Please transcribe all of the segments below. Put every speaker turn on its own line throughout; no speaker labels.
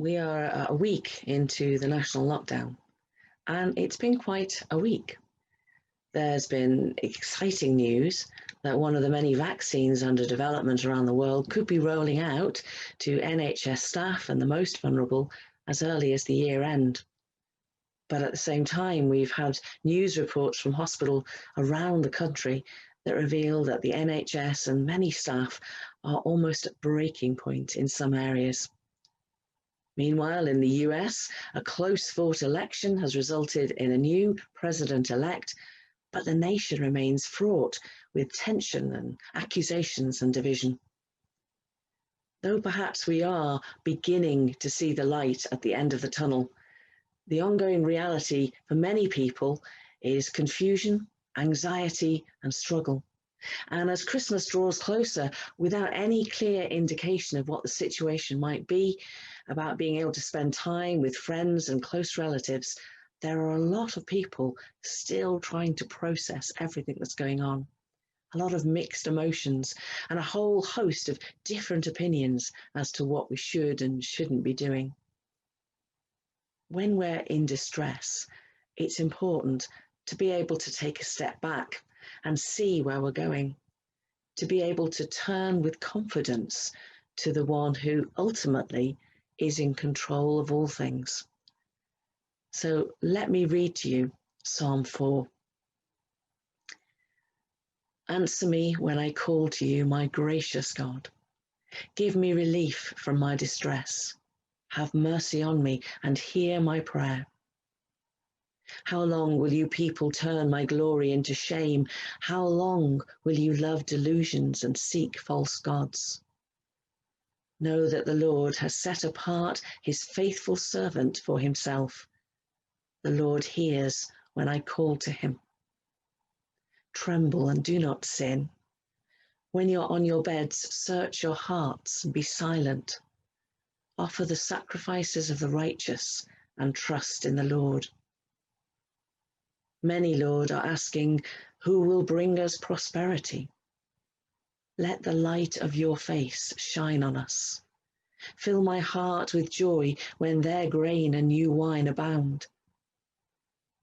We are a week into the national lockdown, and it's been quite a week. There's been exciting news that one of the many vaccines under development around the world could be rolling out to NHS staff and the most vulnerable as early as the year end. But at the same time, we've had news reports from hospitals around the country that reveal that the NHS and many staff are almost at breaking point in some areas. Meanwhile, in the US, a close-fought election has resulted in a new president-elect, but the nation remains fraught with tension and accusations and division. Though perhaps we are beginning to see the light at the end of the tunnel, the ongoing reality for many people is confusion, anxiety, and struggle. And as Christmas draws closer, without any clear indication of what the situation might be, about being able to spend time with friends and close relatives, there are a lot of people still trying to process everything that's going on. A lot of mixed emotions and a whole host of different opinions as to what we should and shouldn't be doing. When we're in distress, it's important to be able to take a step back and see where we're going, to be able to turn with confidence to the one who ultimately is in control of all things. So let me read to you Psalm 4. Answer me when I call to you, my gracious God. Give me relief from my distress. Have mercy on me and hear my prayer. How long will you people turn my glory into shame? How long will you love delusions and seek false gods? Know that the Lord has set apart his faithful servant for himself. The Lord hears when I call to him. Tremble and do not sin. When you're on your beds, search your hearts and be silent. Offer the sacrifices of the righteous and trust in the Lord. Many, Lord, are asking, who will bring us prosperity? Let the light of your face shine on us. Fill my heart with joy when their grain and new wine abound.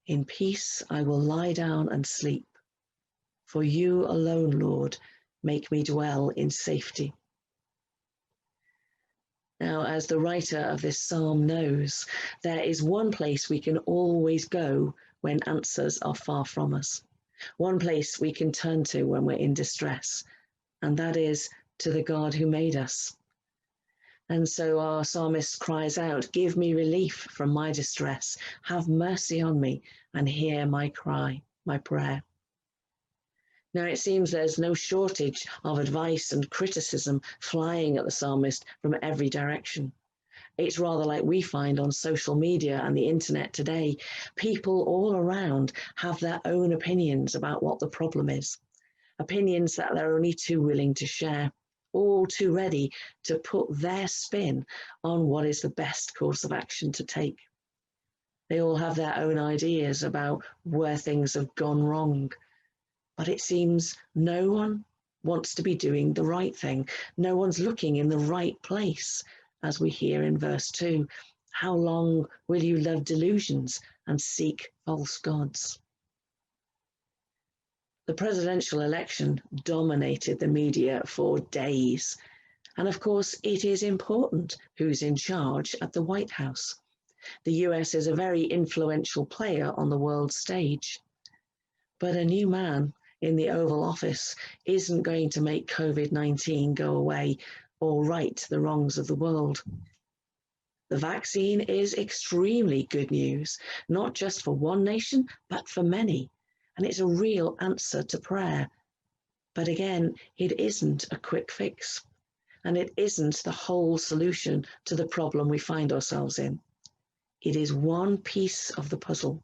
In peace I will lie down and sleep. For you alone, Lord, make me dwell in safety. Now, as the writer of this psalm knows, there is one place we can always go when answers are far from us. One place we can turn to when we're in distress, and that is to the God who made us. And so our psalmist cries out, give me relief from my distress, have mercy on me and hear my cry, my prayer. Now it seems there's no shortage of advice and criticism flying at the psalmist from every direction. It's rather like we find on social media and the internet today. People all around have their own opinions about what the problem is, opinions that they're only too willing to share, all too ready to put their spin on what is the best course of action to take. They all have their own ideas about where things have gone wrong, but it seems no one wants to be doing the right thing. No one's looking in the right place. As we hear in verse 2, how long will you love delusions and seek false gods? The presidential election dominated the media for days. And of course, it is important who's in charge at the White House. The US is a very influential player on the world stage. But a new man in the Oval Office isn't going to make COVID-19 go away or right the wrongs of the world. The vaccine is extremely good news, not just for one nation, but for many. And it's a real answer to prayer. But again, it isn't a quick fix. And it isn't the whole solution to the problem we find ourselves in. It is one piece of the puzzle,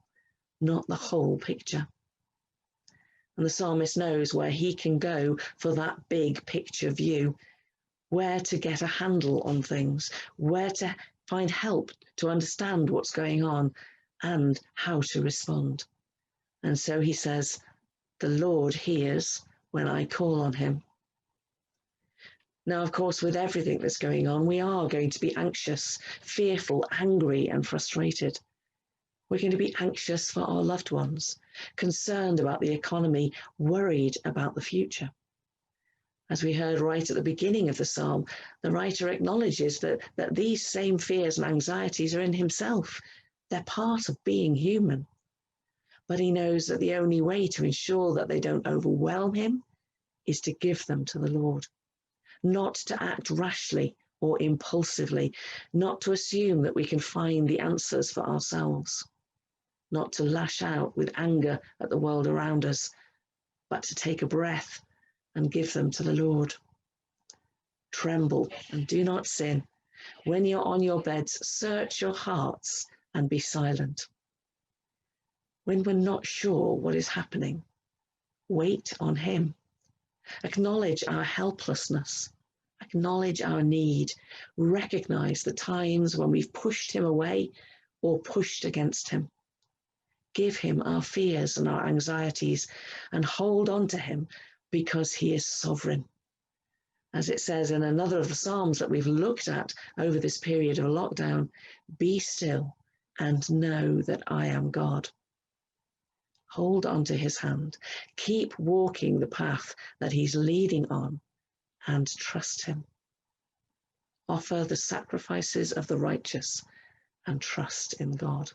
not the whole picture. And the psalmist knows where he can go for that big picture view, where to get a handle on things, where to find help to understand what's going on, and how to respond. And so he says, the Lord hears when I call on him. Now, of course, with everything that's going on, we are going to be anxious, fearful, angry, and frustrated. We're going to be anxious for our loved ones, concerned about the economy, worried about the future. As we heard right at the beginning of the psalm, the writer acknowledges that these same fears and anxieties are in himself. They're part of being human. But he knows that the only way to ensure that they don't overwhelm him is to give them to the Lord, not to act rashly or impulsively, not to assume that we can find the answers for ourselves, not to lash out with anger at the world around us, but to take a breath and give them to the Lord. Tremble and do not sin. When you're on your beds, search your hearts and be silent. When we're not sure what is happening, wait on him. Acknowledge our helplessness. Acknowledge our need. Recognize the times when we've pushed him away or pushed against him. Give him our fears and our anxieties and hold on to him because he is sovereign. As it says in another of the Psalms that we've looked at over this period of lockdown, be still and know that I am God. Hold on to his hand. Keep walking the path that he's leading on and trust him. Offer the sacrifices of the righteous and trust in God.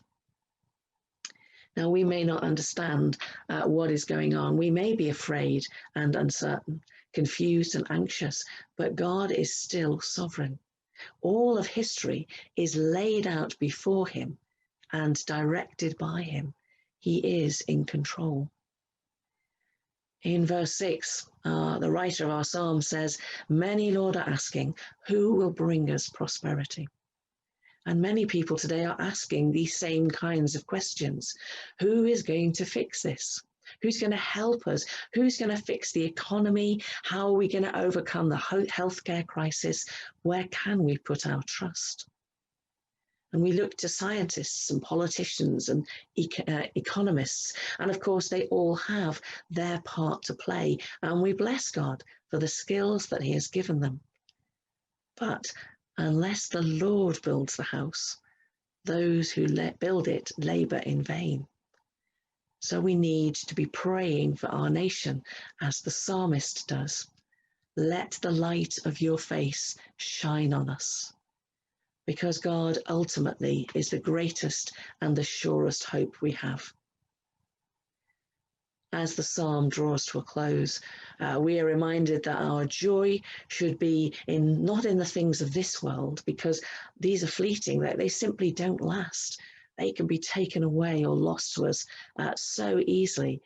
Now, we may not understand what is going on. We may be afraid and uncertain, confused and anxious, but God is still sovereign. All of history is laid out before him and directed by him. He is in control. In verse 6, the writer of our psalm says, many, Lord, are asking, who will bring us prosperity? And many people today are asking these same kinds of questions. Who is going to fix this? Who's going to help us? Who's going to fix the economy? How are we going to overcome the healthcare crisis? Where can we put our trust? And we look to scientists and politicians and economists. And of course, they all have their part to play. And we bless God for the skills that he has given them. But unless the Lord builds the house, those who build it labor in vain. So we need to be praying for our nation as the psalmist does. Let the light of your face shine on us, because God ultimately is the greatest and the surest hope we have. As the psalm draws to a close, we are reminded that our joy should be not in the things of this world, because these are fleeting. They simply don't last. They can be taken away or lost to us so easily.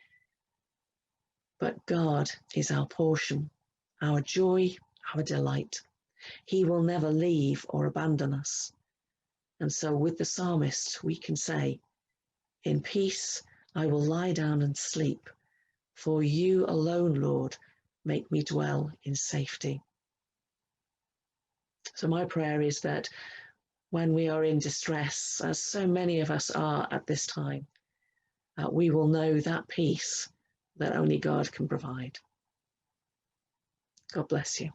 But God is our portion, our joy, our delight. He will never leave or abandon us. And so with the psalmist, we can say, in peace, I will lie down and sleep. For you alone, Lord, make me dwell in safety. So my prayer is that when we are in distress, as so many of us are at this time, we will know that peace that only God can provide. God bless you.